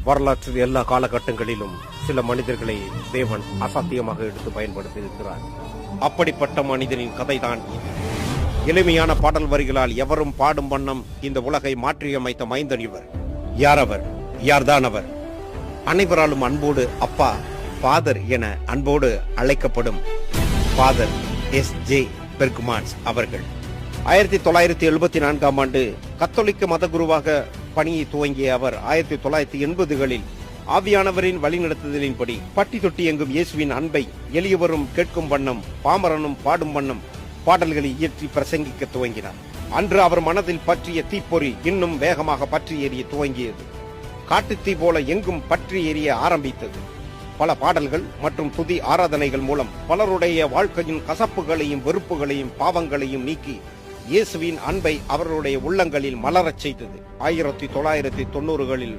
வரலாற்றில் எல்லா காலகட்டங்களிலும் சில மனிதர்களை தேவன் அசாத்தியமாக எடுத்து பயன்படுத்தி இருக்கிறார். அப்படிப்பட்ட மனிதனின் கதைதான் இது. எளிமையான பாடல் வரிகளால் எவரும் பாடும் வண்ணம் இந்த உலகை மாற்றியமைத்த மைந்தன் இவர். யார் அவர்? யார்தான் அவர்? அனைவராலும் அன்போடு அப்பா, ஃபாதர் என அன்போடு அழைக்கப்படும் ஃபாதர் S.J. பெர்க்மான்ஸ் அவர்கள் 1974ஆம் ஆண்டு கத்தோலிக்க மதகுருவாக பணியை துவங்கிய அவர் 1980களில் ஆவியானவரின் வழிநடத்துதலின்படி பட்டி தொட்டி எங்கும் இயேசுவின் அன்பை எளியவரும் கேட்கும் வண்ணம் பாமரனும் பாடும் வண்ணம் பாடல்களை இயற்றி பிரசங்கிக்க துவங்கினார். அன்று அவர் மனதில் பற்றிய தீப்பொறி இன்னும் வேகமாக பற்றி எரிய துவங்கியது. காட்டுத்தீ போல எங்கும் பற்றி எரிய ஆரம்பித்தது. பல பாடல்கள் மற்றும் துதி ஆராதனைகள் மூலம் பலருடைய வாழ்க்கையின் கசப்புகளையும் வெறுப்புகளையும் பாவங்களையும் நீக்கி இயேசுவின் அன்பை அவர்களுடைய உள்ளங்களில் மலரச் செய்தது. 1990களில்